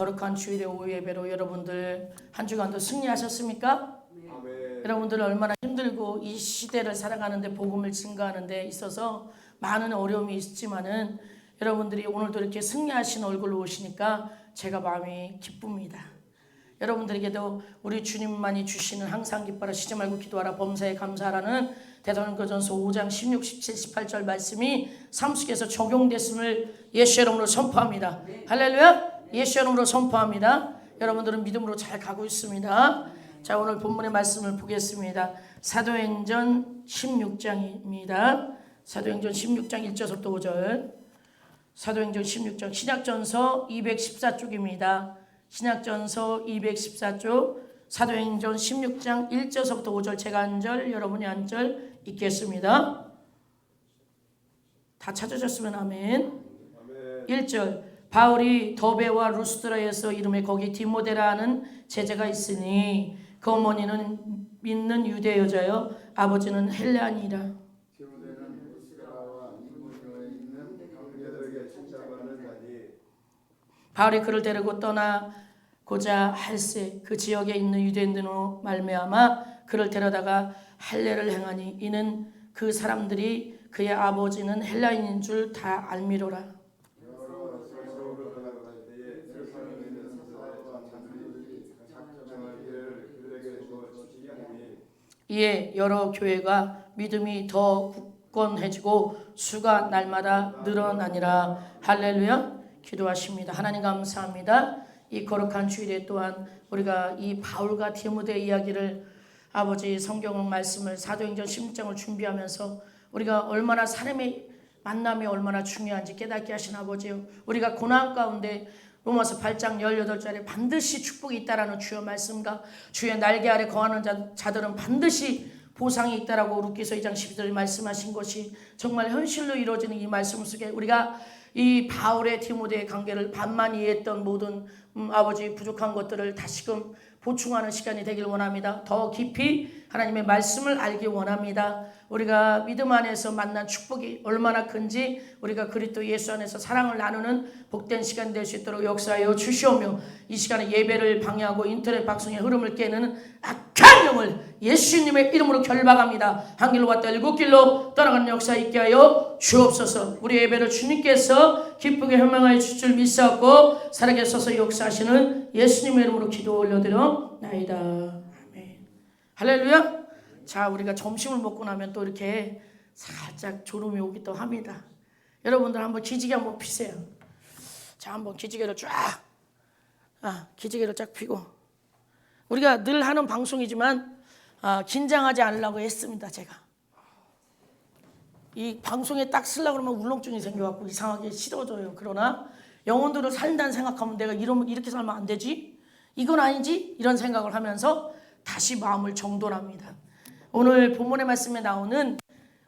거룩한 주일의 오후 예배로 여러분들 한 주간도 승리하셨습니까? 아멘. 여러분들 얼마나 힘들고 이 시대를 살아가는데 복음을 증거하는 데 있어서 많은 어려움이 있지만은 여러분들이 오늘도 이렇게 승리하신 얼굴로 오시니까 제가 마음이 기쁩니다. 여러분들에게도 우리 주님만이 주시는 항상 기뻐라 쉬지 말고 기도하라 범사에 감사하라는 데살로니가전서 5장 16, 17, 18절 말씀이 삶 속에서 적용됐음을 예수 이름으로 선포합니다. 할렐루야. 예수 이름으로 선포합니다. 여러분들은 믿음으로 잘 가고 있습니다. 자, 오늘 본문의 말씀을 보겠습니다. 사도행전 16장입니다. 사도행전 16장 1절부터 5절. 사도행전 16장 신약전서 214쪽입니다. 신약전서 214쪽 사도행전 16장 1절부터 5절 제가 한 절 여러분이 한 절 읽겠습니다. 다 찾으셨으면 아멘. 1절 바울이 더베와 루스드라에서 이름에 거기 디모데라 하는 제자가 있으니 그 어머니는 믿는 유대 여자여 아버지는 헬라니라. 바울이 그를 데리고 떠나고자 할세 그 지역에 있는 유대인들로 말미암아 그를 데려다가 할례를 행하니 이는 그 사람들이 그의 아버지는 헬라인인 줄 다 알미로라. 이에 여러 교회가 믿음이 더 굳건해지고 수가 날마다 늘어나니라. 할렐루야. 기도하십니다. 하나님 감사합니다. 이 거룩한 주일에 또한 우리가 이 바울과 디모데 이야기를 아버지 성경 말씀을 사도행전 16장을 준비하면서 우리가 얼마나 사람의 만남이 얼마나 중요한지 깨닫게 하신 아버지요. 우리가 고난 가운데 로마서 8장 18절에 반드시 축복이 있다라는 주의 말씀과 주의 날개 아래 거하는 자들은 반드시 보상이 있다라고 루키서 2장 12절에 말씀하신 것이 정말 현실로 이루어지는 이 말씀 속에 우리가 이 바울의 디모데의 관계를 반만 이해했던 모든 아버지 부족한 것들을 다시금 보충하는 시간이 되길 원합니다. 더 깊이 하나님의 말씀을 알기 원합니다. 우리가 믿음 안에서 만난 축복이 얼마나 큰지 우리가 그리스도 예수 안에서 사랑을 나누는 복된 시간 될 수 있도록 역사하여 주시오며 이 시간에 예배를 방해하고 인터넷 방송의 흐름을 깨는 악한 영을 예수님의 이름으로 결박합니다. 한 길로 왔다 일곱 길로 떠나가는 역사 있게 하여 주옵소서. 우리 예배를 주님께서 기쁘게 현명하여 주실 줄 믿사옵고 살아계 서서 역사하시는 예수님의 이름으로 기도 올려드려나이다. 아멘. 할렐루야. 자, 우리가 점심을 먹고 나면 또 이렇게 살짝 졸음이 오기도 합니다. 여러분들 한번 기지개 한번 피세요. 자, 한번 기지개를 기지개를 쫙 피고 우리가 늘 하는 방송이지만 긴장하지 않으려고 했습니다. 제가 이 방송에 딱 쓰려고 그러면 울렁증이 생겨갖고 이상하게 싫어져요. 그러나 영혼들을 살린다는 생각하면 내가 이렇게 살면 안 되지? 이건 아니지? 이런 생각을 하면서 다시 마음을 정돈합니다. 오늘 본문의 말씀에 나오는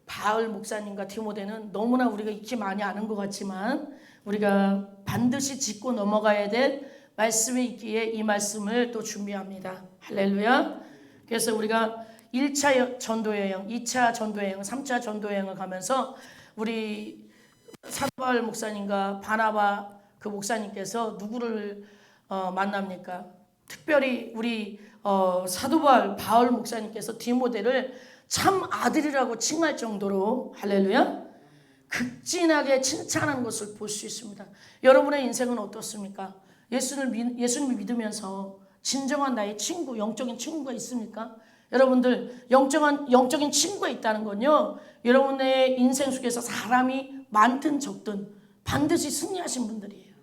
바울 목사님과 디모데는 너무나 우리가 익히 많이 아는 것 같지만 우리가 반드시 짚고 넘어가야 될 말씀이 있기에 이 말씀을 또 준비합니다. 할렐루야. 그래서 우리가 1차 전도여행, 2차 전도여행, 3차 전도여행을 가면서 우리 사도 바울 목사님과 바나바 그 목사님께서 누구를 만납니까? 특별히 우리 사도 바울 목사님께서 디모데를 참 아들이라고 칭할 정도로 할렐루야 극진하게 칭찬하는 것을 볼 수 있습니다. 여러분의 인생은 어떻습니까? 예수님을 믿으면서 진정한 나의 친구, 영적인 친구가 있습니까? 여러분들 영적인 친구가 있다는 건요, 여러분의 인생 속에서 사람이 많든 적든 반드시 승리하신 분들이에요.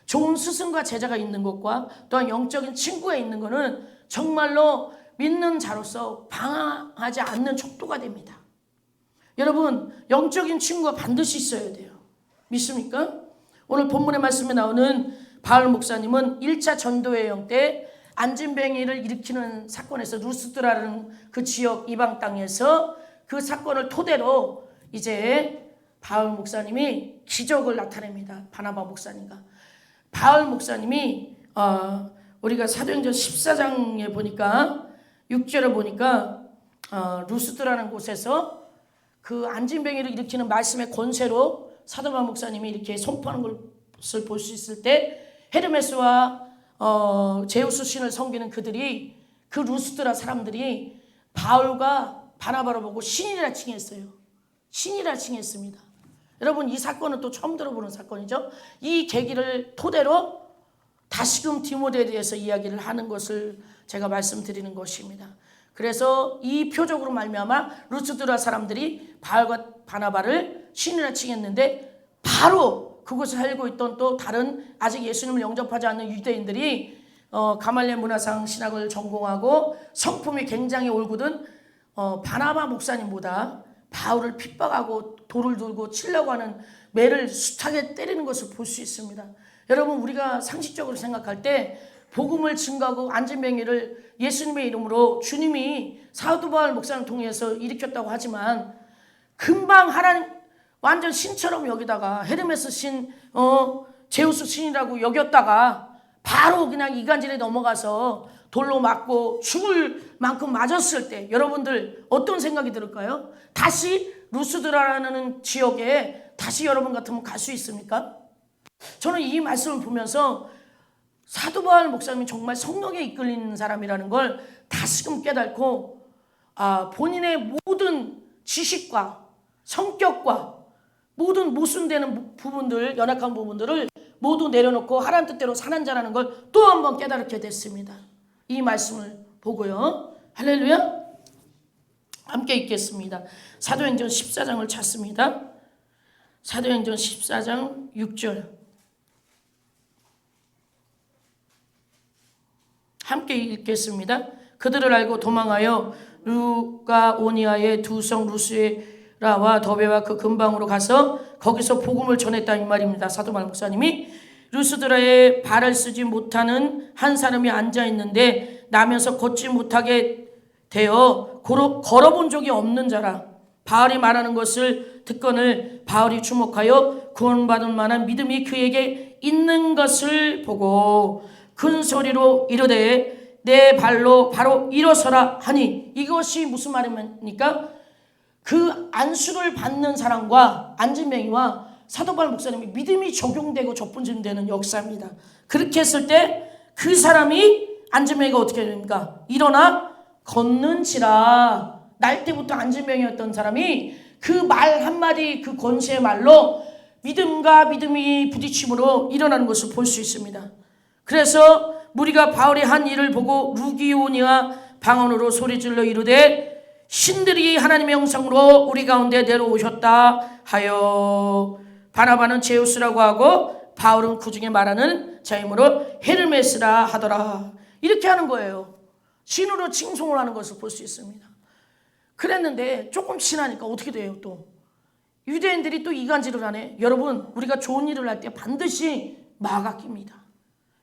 좋은 스승과 제자가 있는 것과 또한 영적인 친구가 있는 것은 정말로 믿는 자로서 방황하지 않는 척도가 됩니다. 여러분, 영적인 친구가 반드시 있어야 돼요. 믿습니까? 오늘 본문의 말씀에 나오는 바울 목사님은 1차 전도여행 때 안진뱅이를 일으키는 사건에서 루스드라는 그 지역 이방 땅에서 그 사건을 토대로 이제 바울 목사님이 기적을 나타냅니다. 바나바 목사님과 바울 목사님이 우리가 사도행전 14장에 보니까 6절에 보니까 루스드라는 곳에서 그 안진뱅이를 일으키는 말씀의 권세로 사도 바울 목사님이 이렇게 선포하는 것을 볼 수 있을 때 헤르메스와 제우스 신을 섬기는 그들이 그 루스드라 사람들이 바울과 바나바를 보고 신이라 칭했어요. 신이라 칭했습니다. 여러분 이 사건은 또 처음 들어보는 사건이죠. 이 계기를 토대로 다시금 디모데에 대해서 이야기를 하는 것을 제가 말씀드리는 것입니다. 그래서 이 표적으로 말미암아 루스드라 사람들이 바울과 바나바를 신이라 칭했는데 바로 그곳에 살고 있던 또 다른 아직 예수님을 영접하지 않는 유대인들이 가말리엘 문화상 신학을 전공하고 성품이 굉장히 올곧은 바나바 목사님보다 바울을 핍박하고 돌을 들고 치려고 하는 매를 숱하게 때리는 것을 볼 수 있습니다. 여러분 우리가 상식적으로 생각할 때 복음을 증거하고 안진뱅이를 예수님의 이름으로 주님이 사도 바울 목사를 통해서 일으켰다고 하지만 금방 하나님 완전 신처럼 여기다가 헤르메스 신, 제우스 신이라고 여겼다가 바로 그냥 이간질에 넘어가서 돌로 맞고 죽을 만큼 맞았을 때 여러분들 어떤 생각이 들을까요? 다시 루스드라라는 지역에 다시 여러분 같으면 갈 수 있습니까? 저는 이 말씀을 보면서 사도 바울 목사님이 정말 성령에 이끌리는 사람이라는 걸 다시금 깨닫고 본인의 모든 지식과 성격과 모든 모순되는 부분들, 연약한 부분들을 모두 내려놓고 하나님 뜻대로 사는 자라는 걸 또 한 번 깨닫게 됐습니다. 이 말씀을 보고요. 할렐루야. 함께 읽겠습니다. 사도행전 14장을 찾습니다. 사도행전 14장 6절. 함께 읽겠습니다. 그들을 알고 도망하여 루가오니아의 두 성 루스라와 더베와 그 근방으로 가서 거기서 복음을 전했다 이 말입니다. 사도 바울 목사님이 루스드라에 발을 쓰지 못하는 한 사람이 앉아 있는데 나면서 걷지 못하게 되어 걸어본 적이 없는 자라. 바울이 말하는 것을 듣거늘 바울이 주목하여 구원받을 만한 믿음이 그에게 있는 것을 보고 큰 소리로 이르되 내 발로 바로 일어서라 하니 이것이 무슨 말입니까? 그 안수를 받는 사람과 안진뱅이와 사도 바울 목사님이 믿음이 적용되고 접분되는 역사입니다. 그렇게 했을 때 그 사람이 안진뱅이가 어떻게 됩니까? 일어나 걷는지라. 날 때부터 안진뱅이였던 사람이 그 말 한마디 그 권세의 말로 믿음과 믿음이 부딪힘으로 일어나는 것을 볼 수 있습니다. 그래서 무리가 바울이 한 일을 보고 루기오니아 방언으로 소리질러 이르되 신들이 하나님의 형상으로 우리 가운데 내려오셨다 하여 바나바는 제우스라고 하고 바울은 그중에 말하는 자이므로 헤르메스라 하더라. 이렇게 하는 거예요. 신으로 칭송을 하는 것을 볼 수 있습니다. 그랬는데 조금 지나니까 어떻게 돼요? 또 유대인들이 또 이간질을 하네. 여러분 우리가 좋은 일을 할 때 반드시 마가 낍니다.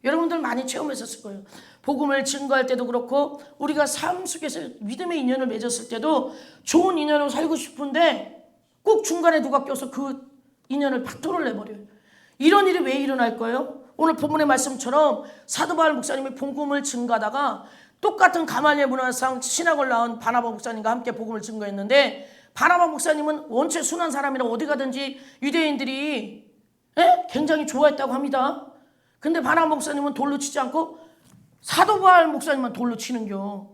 여러분들 많이 체험했었을 거예요. 복음을 증거할 때도 그렇고 우리가 삶 속에서 믿음의 인연을 맺었을 때도 좋은 인연으로 살고 싶은데 꼭 중간에 누가 껴서 그 인연을 박도를 내버려요. 이런 일이 왜 일어날까요? 오늘 본문의 말씀처럼 사도 바울 목사님이 복음을 증거하다가 똑같은 가말리엘 문화상 신학을 나온 바나바 목사님과 함께 복음을 증거했는데 바나바 목사님은 원체 순한 사람이라 어디 가든지 유대인들이 굉장히 좋아했다고 합니다. 근데 바나바 목사님은 돌로 치지 않고 사도 바울 목사님만 돌로 치는겨.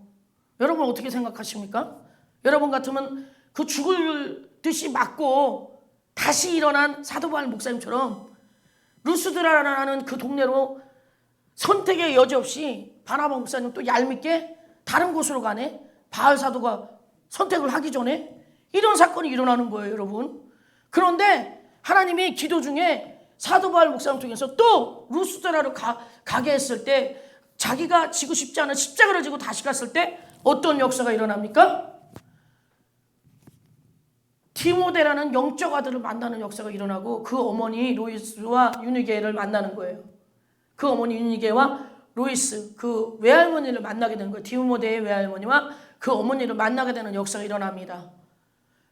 여러분 어떻게 생각하십니까? 여러분 같으면 그 죽을 듯이 맞고 다시 일어난 사도 바울 목사님처럼 루스드라라는 그 동네로 선택의 여지 없이 바나바 목사님 또 얄밉게 다른 곳으로 가네. 바울 사도가 선택을 하기 전에 이런 사건이 일어나는 거예요, 여러분. 그런데 하나님이 기도 중에 사도 바울 목사님 통해서 또 루스드라로 가게 했을 때 자기가 지고 싶지 않은 십자가를 지고 다시 갔을 때 어떤 역사가 일어납니까? 디모데라는 영적 아들을 만나는 역사가 일어나고 그 어머니 로이스와 유니게를 만나는 거예요. 그 어머니 유니게와 로이스 그 외할머니를 만나게 되는 거예요. 디모데의 외할머니와 그 어머니를 만나게 되는 역사가 일어납니다.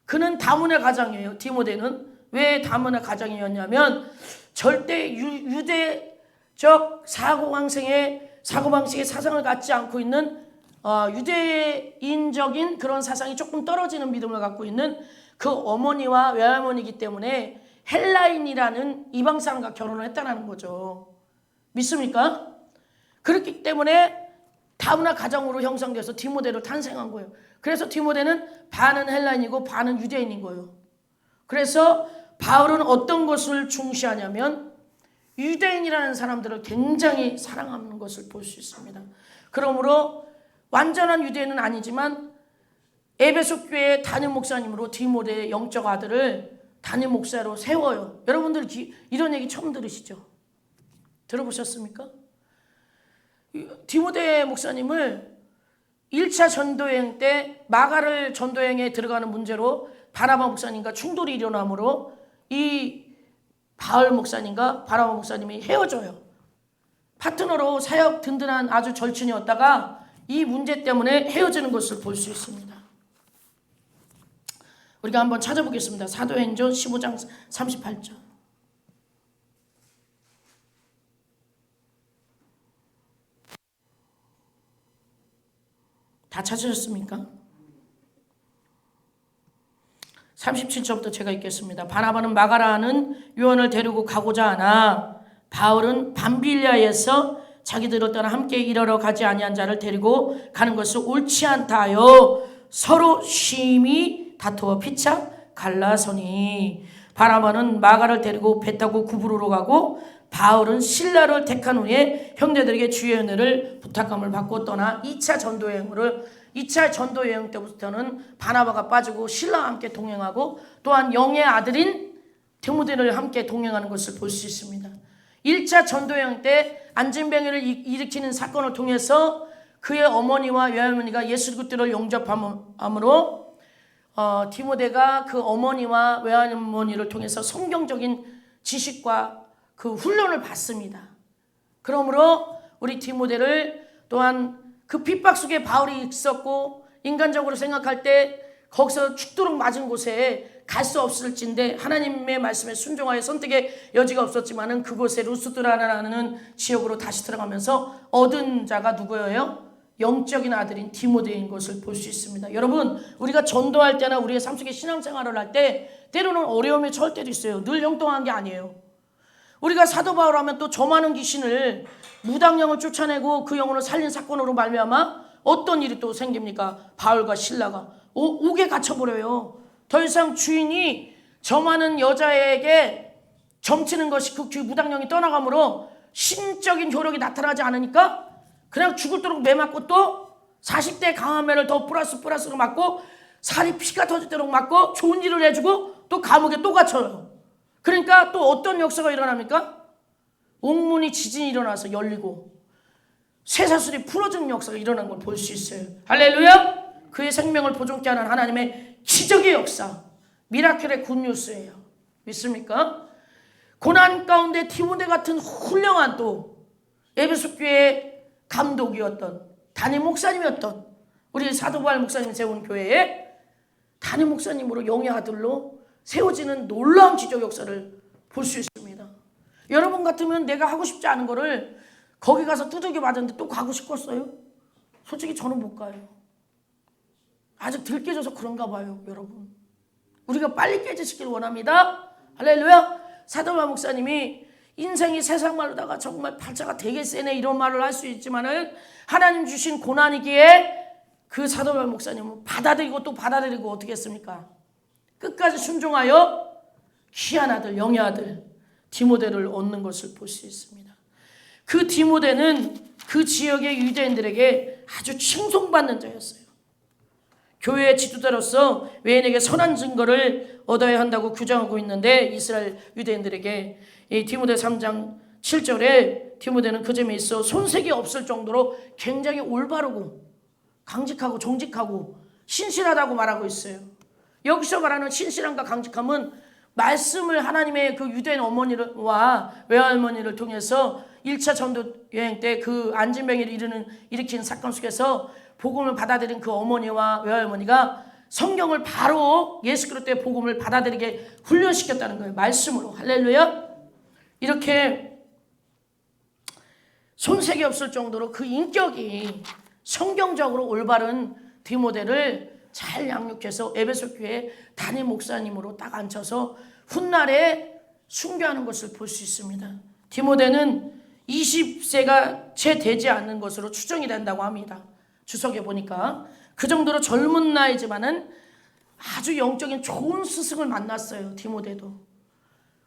그는 다문의 가장이에요. 디모데는 왜 다문의 가장이었냐면 절대 유대적 사고방식의 사상을 갖지 않고 있는 유대인적인 그런 사상이 조금 떨어지는 믿음을 갖고 있는 그 어머니와 외할머니이기 때문에 헬라인이라는 이방 사람과 결혼을 했다는 거죠. 믿습니까? 그렇기 때문에 다문화 가정으로 형성돼서 디모데로 탄생한 거예요. 그래서 디모데는 반은 헬라인이고 반은 유대인인 거예요. 그래서 바울은 어떤 것을 중시하냐면 유대인이라는 사람들을 굉장히 사랑하는 것을 볼 수 있습니다. 그러므로 완전한 유대인은 아니지만 에베소 교회 담임 목사님으로 디모데의 영적 아들을 담임 목사로 세워요. 여러분들 이런 얘기 처음 들으시죠? 들어보셨습니까? 디모데 목사님을 1차 전도여행 때 마가를 전도여행에 들어가는 문제로 바나바 목사님과 충돌이 일어나므로 이 바울 목사님과 바나바 목사님이 헤어져요. 파트너로 사역 든든한 아주 절친이었다가 이 문제 때문에 헤어지는 것을 볼 수 있습니다. 우리가 한번 찾아보겠습니다. 사도행전 15장 38절. 다 찾으셨습니까? 37절부터 제가 읽겠습니다. 바나바는 마가라는 요원을 데리고 가고자 하나 바울은 밤빌리아에서 자기들을 떠나 함께 일하러 가지 아니한 자를 데리고 가는 것을 옳지 않다 하여 서로 심히 다투어 피차 갈라서니 바나바는 마가를 데리고 배 타고 구브로로 가고 바울은 실라를 택한 후에 형제들에게 주의 은혜를 부탁함을 받고 떠나 2차 전도여행 때부터는 바나바가 빠지고 실라와 함께 동행하고 또한 영의 아들인 디모데를 함께 동행하는 것을 볼 수 있습니다. 1차 전도여행 때 안진뱅이를 일으키는 사건을 통해서 그의 어머니와 외할머니가 예수 그리스도를 영접함으로 디모데가 그 어머니와 외할머니를 통해서 성경적인 지식과 그 훈련을 받습니다. 그러므로 우리 디모데를 또한 그 핍박 속에 바울이 있었고 인간적으로 생각할 때 거기서 죽도록 맞은 곳에 갈 수 없을진데 하나님의 말씀에 순종하여 선택의 여지가 없었지만은 그곳에 루스드라라는 지역으로 다시 들어가면서 얻은 자가 누구예요? 영적인 아들인 디모데인 것을 볼 수 있습니다. 여러분, 우리가 전도할 때나 우리의 삶 속에 신앙생활을 할 때 때로는 어려움이 처할 때도 있어요. 늘 영통한 게 아니에요. 우리가 사도 바울 하면 또 저 많은 귀신을 무당령을 쫓아내고 그 영혼을 살린 사건으로 말미암아 어떤 일이 또 생깁니까? 바울과 실라가 옥에 갇혀버려요. 더 이상 주인이 저 많은 여자에게 점치는 것이 그 무당령이 떠나가므로 신적인 효력이 나타나지 않으니까 그냥 죽을도록 매맞고 또 40대 강화면을 더 플러스로 맞고 살이 피가 터지도록 맞고 좋은 일을 해주고 또 감옥에 또 갇혀요. 그러니까 또 어떤 역사가 일어납니까? 옥문이 지진이 일어나서 열리고 쇠사슬이 풀어지는 역사가 일어난 걸 볼 수 있어요. 할렐루야! 그의 생명을 보존케 하는 하나님의 기적의 역사, 미라클의 굿뉴스예요. 믿습니까? 고난 가운데 디모데 같은 훌륭한 또 에베소 교회의 감독이었던 담임 목사님이었던 우리 사도 바울 목사님 세운 교회에 담임 목사님으로 영의 아들로 세워지는 놀라운 기적 역사를 볼 수 있습니다. 여러분 같으면 내가 하고 싶지 않은 거를 거기 가서 두들겨 맞았는데 또 가고 싶겠어요? 솔직히 저는 못 가요. 아직 덜 깨져서 그런가 봐요, 여러분. 우리가 빨리 깨지시길 원합니다. 할렐루야. 사도바 목사님이 인생이 세상 말로다가 정말 팔자가 되게 세네 이런 말을 할 수 있지만은 하나님 주신 고난이기에 그 사도바 목사님은 받아들이고 또 받아들이고 어떻게 했습니까? 끝까지 순종하여 귀한 아들, 영의 아들 디모데를 얻는 것을 볼 수 있습니다. 그 디모데는 그 지역의 유대인들에게 아주 칭송받는 자였어요. 교회의 지도자로서 외인에게 선한 증거를 얻어야 한다고 규정하고 있는데 이스라엘 유대인들에게 이 디모데 3장 7절에 디모데는 그 점에 있어 손색이 없을 정도로 굉장히 올바르고 강직하고 정직하고 신실하다고 말하고 있어요. 여기서 말하는 신실함과 강직함은 말씀을 하나님의 그 유대인 어머니와 외할머니를 통해서 1차 전도 여행 때 그 안진뱅이를 일으킨 사건 속에서 복음을 받아들인 그 어머니와 외할머니가 성경을 바로 예수 그리스도의 복음을 받아들이게 훈련시켰다는 거예요. 말씀으로. 할렐루야. 이렇게 손색이 없을 정도로 그 인격이 성경적으로 올바른 디모데를 잘 양육해서 에베소 교회 담임 목사님으로 딱 앉혀서 훗날에 순교하는 것을 볼 수 있습니다. 디모데는 20세가 채 되지 않는 것으로 추정이 된다고 합니다. 주석에 보니까 그 정도로 젊은 나이지만은 아주 영적인 좋은 스승을 만났어요. 디모데도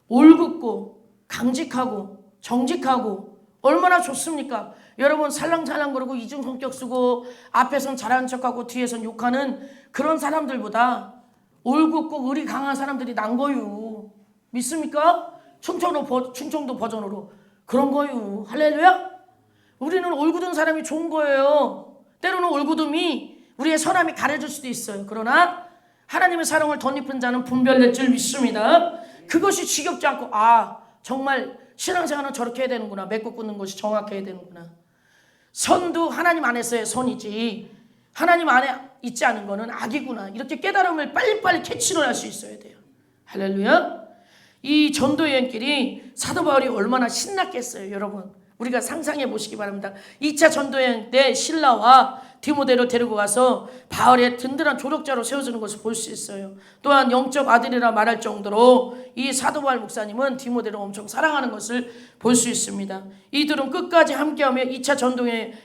올곧고 강직하고 정직하고 얼마나 좋습니까? 여러분 살랑살랑 그러고 이중 성격 쓰고 앞에선 잘하는 척하고 뒤에선 욕하는 그런 사람들보다 올곧고 의리 강한 사람들이 난 거요. 믿습니까? 충청도 버전으로 그런 거요. 할렐루야. 우리는 올곧은 사람이 좋은 거예요. 때로는 올곧음이 우리의 선함이 가려질 수도 있어요. 그러나 하나님의 사랑을 덧입은 자는 분별될 줄 믿습니다. 그것이 지겹지 않고 정말 신앙생활은 저렇게 해야 되는구나. 맺고 끊는 것이 정확해야 되는구나. 선도 하나님 안에서의 선이지 하나님 안에 있지 않은 거는 악이구나. 이렇게 깨달음을 빨리빨리 캐치를 할 수 있어야 돼요. 할렐루야. 이 전도 여행길이 사도 바울이 얼마나 신났겠어요. 여러분 우리가 상상해 보시기 바랍니다. 2차 전도여행 때 신라와 디모데를 데리고 가서 바울의 든든한 조력자로 세워주는 것을 볼 수 있어요. 또한 영적 아들이라 말할 정도로 이 사도 바울 목사님은 디모데를 엄청 사랑하는 것을 볼 수 있습니다. 이들은 끝까지 함께하며 2차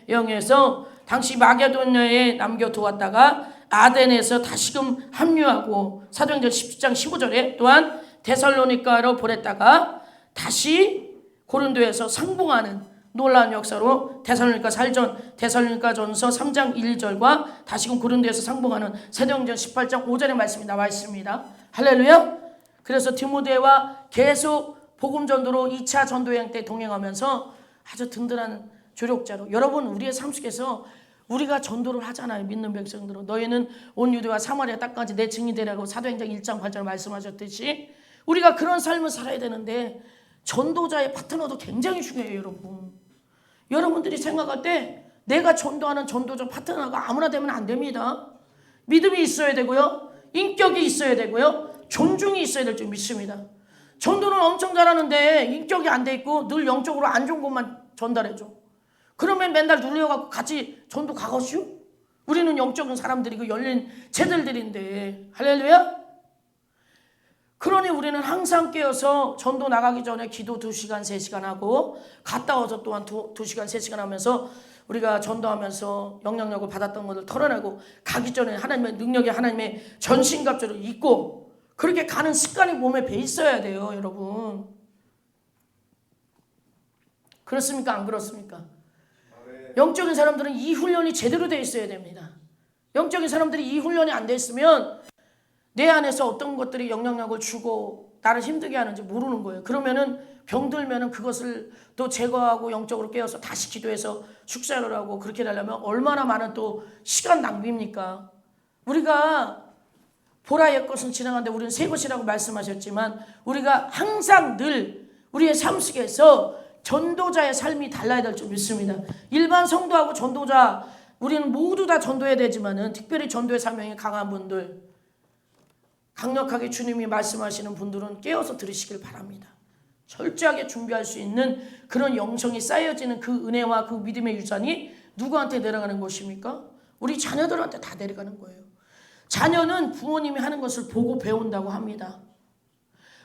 전도여행에서 당시 마게도냐에 남겨두었다가 아덴에서 다시금 합류하고 사도행전 10장 15절에 또한 데살로니가로 보냈다가 다시 고린도에서 상봉하는 놀라운 역사로 데살로니가전서 3장 1절과 다시금 고린도에서 상봉하는 사도행전 18장 5절의 말씀이 나와 있습니다. 할렐루야. 그래서 디모데와 계속 복음 전도로 2차 전도여행 때 동행하면서 아주 든든한 조력자로 여러분 우리의 삶 속에서 우리가 전도를 하잖아요. 믿는 백성들은 너희는 온 유대와 사마리아 땅까지 내 증인이 되라고 사도행전 1장 8절 말씀하셨듯이 우리가 그런 삶을 살아야 되는데 전도자의 파트너도 굉장히 중요해요. 여러분들이 생각할 때 내가 전도하는 전도자 파트너가 아무나 되면 안 됩니다. 믿음이 있어야 되고요. 인격이 있어야 되고요. 존중이 있어야 될 줄 믿습니다. 전도는 엄청 잘하는데 인격이 안 돼 있고 늘 영적으로 안 좋은 것만 전달해줘. 그러면 맨날 눌려갖고 같이 전도 가거슈? 우리는 영적인 사람들이고 열린 채들들인데 할렐루야? 그러니 우리는 항상 깨어서 전도 나가기 전에 기도 2시간 3시간 하고 갔다 와서 또한 2시간 3시간 하면서 우리가 전도하면서 영향력을 받았던 것을 털어내고 가기 전에 하나님의 능력이 하나님의 전신갑주를 입고 그렇게 가는 습관이 몸에 배 있어야 돼요. 여러분 그렇습니까? 안 그렇습니까? 영적인 사람들은 이 훈련이 제대로 되어 있어야 됩니다. 영적인 사람들이 이 훈련이 안 돼 있으면 내 안에서 어떤 것들이 영향력을 주고 나를 힘들게 하는지 모르는 거예요. 그러면은 병들면은 그것을 또 제거하고 영적으로 깨어서 다시 기도해서 축사를 하고 그렇게 하려면 얼마나 많은 또 시간 낭비입니까? 우리가 보라 옛 것은 지나가는데 우리는 새 것이라고 말씀하셨지만 우리가 항상 늘 우리의 삶 속에서 전도자의 삶이 달라야 될 줄 믿습니다. 일반 성도하고 전도자 우리는 모두 다 전도해야 되지만은 특별히 전도의 사명이 강한 분들 강력하게 주님이 말씀하시는 분들은 깨어서 들으시길 바랍니다. 철저하게 준비할 수 있는 그런 영성이 쌓여지는 그 은혜와 그 믿음의 유산이 누구한테 내려가는 것입니까? 우리 자녀들한테 다 내려가는 거예요. 자녀는 부모님이 하는 것을 보고 배운다고 합니다.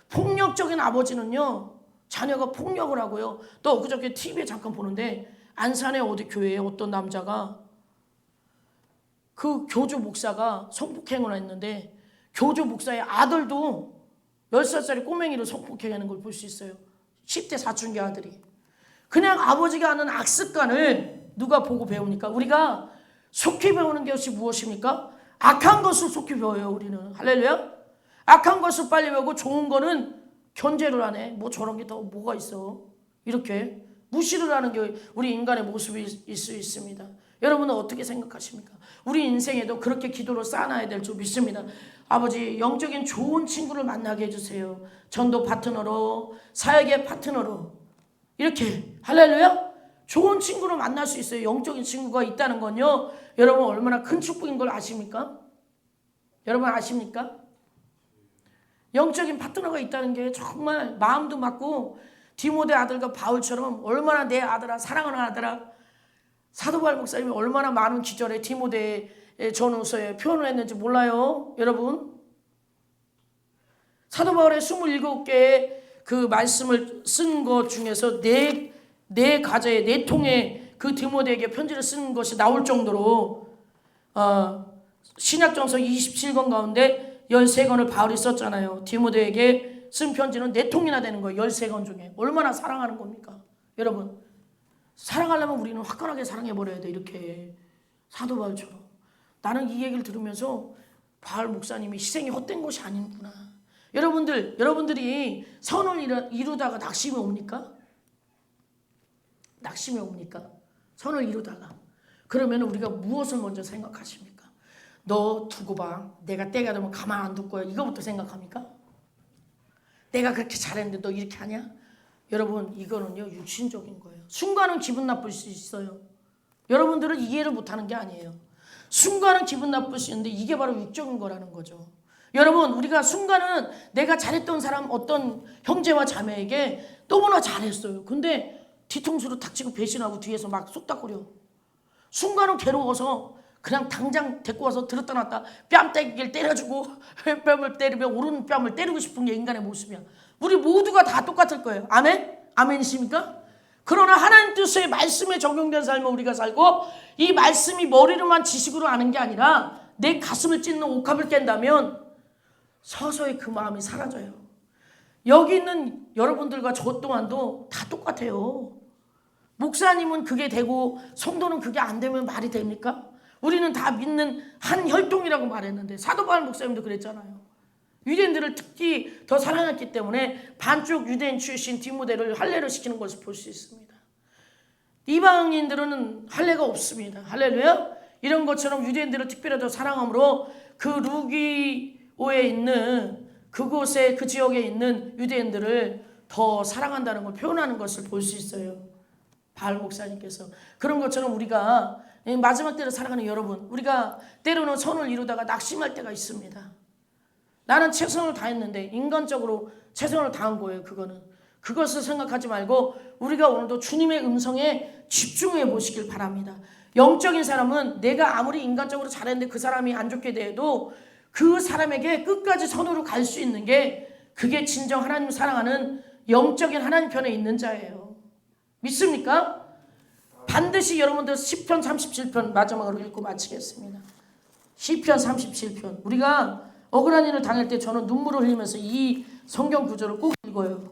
폭력적인 아버지는요. 자녀가 폭력을 하고요. 또 그저께 TV에 잠깐 보는데 안산의 어디 교회에 어떤 남자가 그 교주 목사가 성폭행을 했는데 교주 목사의 아들도 10살짜리 꼬맹이를 성폭행하는 걸 볼 수 있어요. 10대 사춘기 아들이. 그냥 아버지가 하는 악습관을 누가 보고 배웁니까? 우리가 속히 배우는 것이 무엇입니까? 악한 것을 속히 배워요. 우리는. 할렐루야. 악한 것을 빨리 배우고 좋은 거는 견제를 하네. 뭐 저런 게 더 뭐가 있어. 이렇게 무시를 하는 게 우리 인간의 모습일 수 있습니다. 여러분은 어떻게 생각하십니까? 우리 인생에도 그렇게 기도를 쌓아놔야 될 줄 믿습니다. 아버지 영적인 좋은 친구를 만나게 해주세요. 전도 파트너로 사역의 파트너로 이렇게 할렐루야 좋은 친구를 만날 수 있어요. 영적인 친구가 있다는 건요. 여러분 얼마나 큰 축복인 걸 아십니까? 여러분 아십니까? 영적인 파트너가 있다는 게 정말 마음도 맞고 디모데 아들과 바울처럼 얼마나 내 아들아 사랑하는 아들아 사도 바울 목사님이 얼마나 많은 기절에 디모데의 전후서에 표현을 했는지 몰라요. 여러분 사도 바울의 27개의 그 말씀을 쓴 것 중에서 내 가정에 내 통에 그 디모데에게 편지를 쓰는 것이 나올 정도로 신약정서 27권 가운데 13권을 바울이 썼잖아요. 디모데에게 쓴 편지는 4통이나 되는 거예요. 13권 중에. 얼마나 사랑하는 겁니까? 여러분, 사랑하려면 우리는 화끈하게 사랑해버려야 돼. 이렇게 사도 바울처럼. 나는 이 얘기를 들으면서 바울 목사님이 희생이 헛된 것이 아니구나. 여러분들이 선을 이루다가 낙심이 옵니까? 낙심이 옵니까? 선을 이루다가. 그러면 우리가 무엇을 먼저 생각하십니까? 너 두고 봐. 내가 때가 되면 가만 안 둘 거야. 이거부터 생각합니까? 내가 그렇게 잘했는데 너 이렇게 하냐? 여러분, 이거는요 육신적인 거예요. 순간은 기분 나쁠 수 있어요. 여러분들은 이해를 못하는 게 아니에요. 순간은 기분 나쁠 수 있는데 이게 바로 육적인 거라는 거죠. 여러분, 우리가 순간은 내가 잘했던 사람 어떤 형제와 자매에게 너무나 잘했어요. 근데 뒤통수로 탁 치고 배신하고 뒤에서 막 쏟다거려. 순간은 괴로워서 그냥 당장 데리고 와서 들었다 놨다 뺨때기를 때려주고 뺨을 때리면 오른 뺨을 때리고 싶은 게 인간의 모습이야. 우리 모두가 다 똑같을 거예요. 아멘? 아멘이십니까? 그러나 하나님 뜻의 말씀에 적용된 삶을 우리가 살고 이 말씀이 머리로만 지식으로 아는 게 아니라 내 가슴을 찢는 옥합을 깬다면 서서히 그 마음이 사라져요. 여기 있는 여러분들과 저 또한도 다 똑같아요. 목사님은 그게 되고 성도는 그게 안 되면 말이 됩니까? 우리는 다 믿는 한 혈통이라고 말했는데 사도 바울 목사님도 그랬잖아요. 유대인들을 특히 더 사랑했기 때문에 반쪽 유대인 출신 디모데를 할례를 시키는 것을 볼 수 있습니다. 이방인들은 할례가 없습니다. 할렐루야. 이런 것처럼 유대인들을 특별히 더 사랑함으로 그 루기오에 있는 그곳에 그 지역에 있는 유대인들을 더 사랑한다는 걸 표현하는 것을 볼 수 있어요. 바울 목사님께서. 그런 것처럼 우리가 마지막 때를 살아가는 여러분, 우리가 때로는 선을 이루다가 낙심할 때가 있습니다. 나는 최선을 다했는데 인간적으로 최선을 다한 거예요. 그것을 생각하지 말고 우리가 오늘도 주님의 음성에 집중해 보시길 바랍니다. 영적인 사람은 내가 아무리 인간적으로 잘했는데 그 사람이 안 좋게 돼도 그 사람에게 끝까지 선으로 갈 수 있는 게 그게 진정 하나님을 사랑하는 영적인 하나님 편에 있는 자예요. 믿습니까? 반드시 여러분들 시편 37편 마지막으로 읽고 마치겠습니다. 시편 37편. 우리가 억울한 일을 당할 때 저는 눈물을 흘리면서 이 성경 구절을 꼭 읽어요.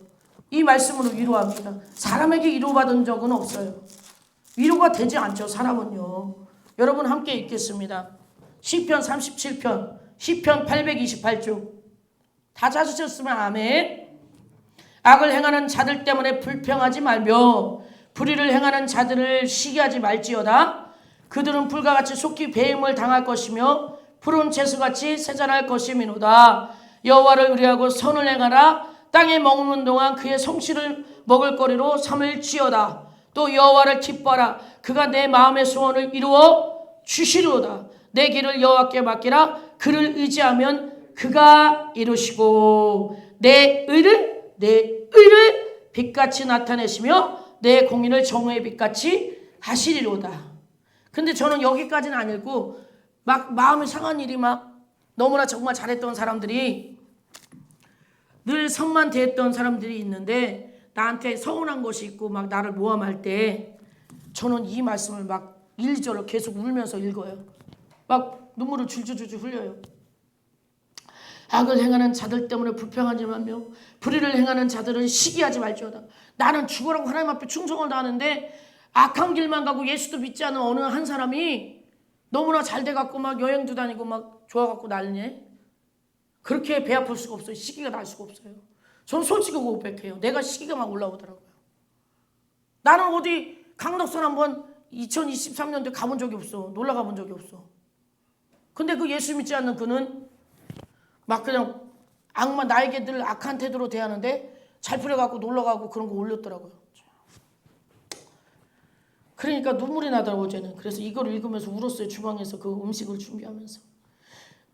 이 말씀으로 위로합니다. 사람에게 위로받은 적은 없어요. 위로가 되지 않죠. 사람은요. 여러분 함께 읽겠습니다. 시편 37편 시편 828쪽 다 찾으셨으면 아멘. 악을 행하는 자들 때문에 불평하지 말며 불의를 행하는 자들을 시기하지 말지어다. 그들은 불과 같이 속히 배임을 당할 것이며 푸른 채소같이 세잔할 것이미로다. 여호와를 의뢰하고 선을 행하라. 땅에 머무는 동안 그의 성실을 먹을거리로 삼을지어다. 또 여호와를 기뻐하라. 그가 내 마음의 소원을 이루어 주시리로다. 내 길을 여호와께 맡기라. 그를 의지하면 그가 이루시고 내 의를 빛같이 나타내시며 내 공의를 정오의 빛같이 하시리로다. 근데 저는 여기까지는 안 읽고 막 마음이 상한 일이 막 너무나 정말 잘했던 사람들이 늘 선만 대했던 사람들이 있는데 나한테 서운한 것이 있고 막 나를 모함할 때 저는 이 말씀을 막 1절을 계속 울면서 읽어요. 막 눈물을 줄줄줄 흘려요. 악을 행하는 자들 때문에 불평하지 말며 불의를 행하는 자들은 시기하지 말지어다. 나는 죽으라고 하나님 앞에 충성을 다하는데 악한 길만 가고 예수도 믿지 않은 어느 한 사람이 너무나 잘 돼갖고 막 여행도 다니고 막 좋아갖고 난리네. 그렇게 배 아플 수가 없어요. 시기가 날 수가 없어요. 저는 솔직히 고백해요. 내가 시기가 막 올라오더라고요. 나는 어디 강덕선 한번 2023년도에 가본 적이 없어. 놀러 가본 적이 없어. 근데 그 예수 믿지 않는 그는 막 그냥 악마 나에게 늘 악한 태도로 대하는데 잘 풀려갖고 놀러가고 그런 거 올렸더라고요. 그러니까 눈물이 나더라고요. 어제는. 그래서 이걸 읽으면서 울었어요. 주방에서 그 음식을 준비하면서.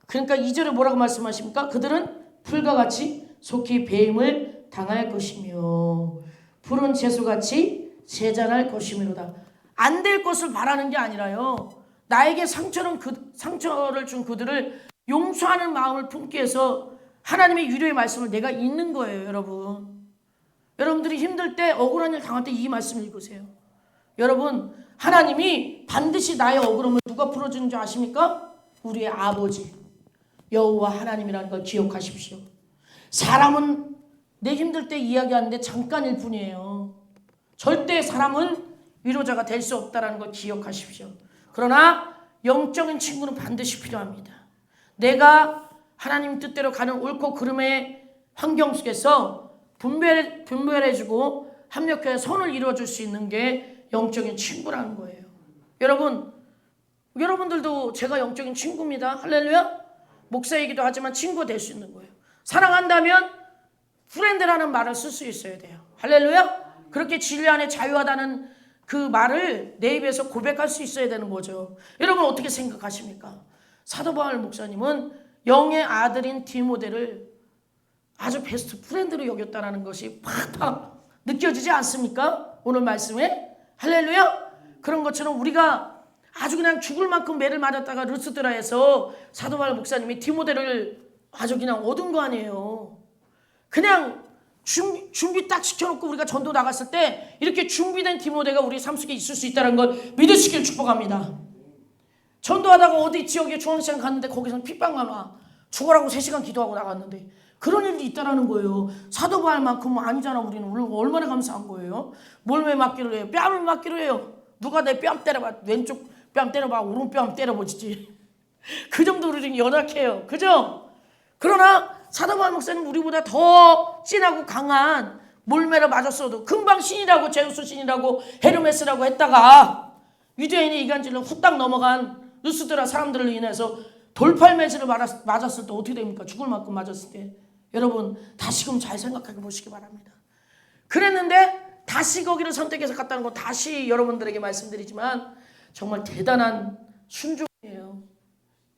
그러니까 2절에 뭐라고 말씀하십니까? 그들은 풀과 같이 속히 배임을 당할 것이며 푸른 채소같이 세잔할 것이미로다. 안 될 것을 바라는 게 아니라요. 나에게 상처를 준 그들을 용서하는 마음을 품기 위해서 하나님의 위로의 말씀을 내가 읽는 거예요. 여러분. 여러분들이 힘들 때 억울한 일 당할 때 이 말씀 읽으세요. 여러분 하나님이 반드시 나의 억울함을 누가 풀어주는 줄 아십니까? 우리의 아버지 여호와 하나님이라는 걸 기억하십시오. 사람은 내 힘들 때 이야기하는데 잠깐일 뿐이에요. 절대 사람은 위로자가 될 수 없다는 걸 기억하십시오. 그러나 영적인 친구는 반드시 필요합니다. 내가 하나님 뜻대로 가는 옳고 그름의 환경 속에서 분별해주고 합력해서 선을 이루어줄 수 있는 게 영적인 친구라는 거예요. 여러분들도 제가 영적인 친구입니다. 할렐루야. 목사이기도 하지만 친구가 될 수 있는 거예요. 사랑한다면 프렌드라는 말을 쓸 수 있어야 돼요. 할렐루야. 그렇게 진리 안에 자유하다는 그 말을 내 입에서 고백할 수 있어야 되는 거죠. 여러분 어떻게 생각하십니까? 사도 바울 목사님은 영의 아들인 디모데를 아주 베스트 프렌드로 여겼다는 것이 팍팍 느껴지지 않습니까? 오늘 말씀에 할렐루야. 그런 것처럼 우리가 아주 그냥 죽을 만큼 매를 맞았다가 르스드라에서 사도 바울 목사님이 디모데를 아주 그냥 얻은 거 아니에요. 그냥 준비 딱 시켜놓고 우리가 전도 나갔을 때 이렇게 준비된 디모데가 우리 삶 속에 있을 수 있다는 걸 믿으시길 축복합니다. 전도하다가 어디 지역에 중앙시장 갔는데 거기서는 핏방만 와. 죽어라고 3시간 기도하고 나갔는데 그런 일이 있다라는 거예요. 사도 바울만큼은 아니잖아. 우리는 얼마나 감사한 거예요. 뭘 왜 맞기로 해요? 뺨을 맞기로 해요. 누가 내 뺨 때려봐. 왼쪽 뺨 때려봐. 오른뺨 때려보지. 그 정도로 우리는 연약해요. 그죠? 그러나 사도 바울 목사님 우리보다 더 진하고 강한 몰매를 맞았어도 금방 신이라고 제우스 신이라고 헤르메스라고 했다가 유대인의 이간질로 후딱 넘어간 루스드라 사람들로 인해서 돌팔매질을 맞았을 때 어떻게 됩니까? 죽을 만큼 맞았을 때. 여러분 다시금 잘 생각해 보시기 바랍니다. 그랬는데 다시 거기를 선택해서 갔다는 거 다시 여러분들에게 말씀드리지만 정말 대단한 순종이에요.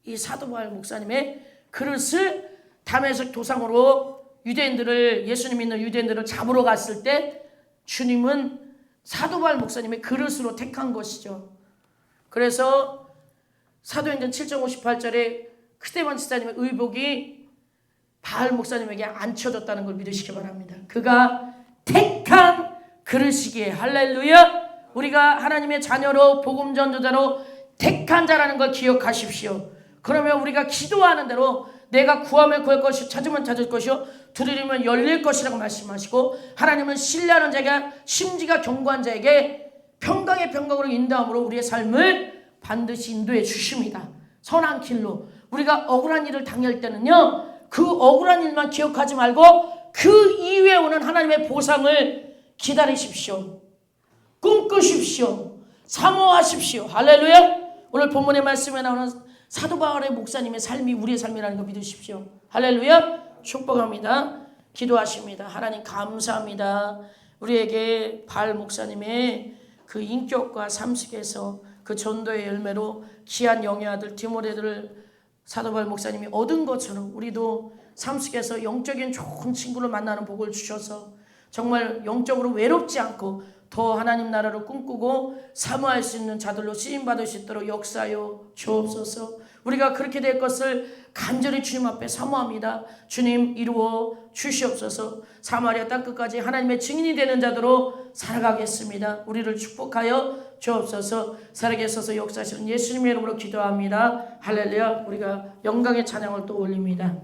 이 사도 바울 목사님의 그릇을 다메섹 도상으로 유대인들을 예수님 믿는 유대인들을 잡으러 갔을 때 주님은 사도 바울 목사님의 그릇으로 택한 것이죠. 그래서 사도행전 7.58절에 크데반 지사님의 의복이 바울 목사님에게 안쳐졌다는 걸 믿으시기 바랍니다. 그가 택한 그릇이기에 할렐루야. 우리가 하나님의 자녀로 복음 전도자로 택한 자라는 걸 기억하십시오. 그러면 우리가 기도하는 대로 내가 구하면 구할 것이요 찾으면 찾을 것이요 두드리면 열릴 것이라고 말씀하시고 하나님은 신뢰하는 자가 심지가 견고한 자에게 평강의 평강으로 인도함으로 우리의 삶을 반드시 인도해 주십니다. 선한 길로. 우리가 억울한 일을 당할 때는요 그 억울한 일만 기억하지 말고 그 이후에 오는 하나님의 보상을 기다리십시오. 꿈꾸십시오. 사모하십시오. 할렐루야. 오늘 본문의 말씀에 나오는 사도 바울의 목사님의 삶이 우리의 삶이라는 거 믿으십시오. 할렐루야. 축복합니다. 기도하십니다. 하나님 감사합니다. 우리에게 바울 목사님의 그 인격과 삶 속에서 그 전도의 열매로 귀한 영의 아들 디모데를 사도 바울 목사님이 얻은 것처럼 우리도 삶 속에서 영적인 좋은 친구를 만나는 복을 주셔서 정말 영적으로 외롭지 않고 더 하나님 나라를 꿈꾸고 사모할 수 있는 자들로 쓰임받을 수 있도록 역사하여 주옵소서. 우리가 그렇게 될 것을 간절히 주님 앞에 사모합니다. 주님 이루어 주시옵소서. 사마리아 땅끝까지 하나님의 증인이 되는 자들로 살아가겠습니다. 우리를 축복하여 주옵소서. 살아계셔서 역사하시는 예수님의 이름으로 기도합니다. 할렐루야. 우리가 영광의 찬양을 또 올립니다.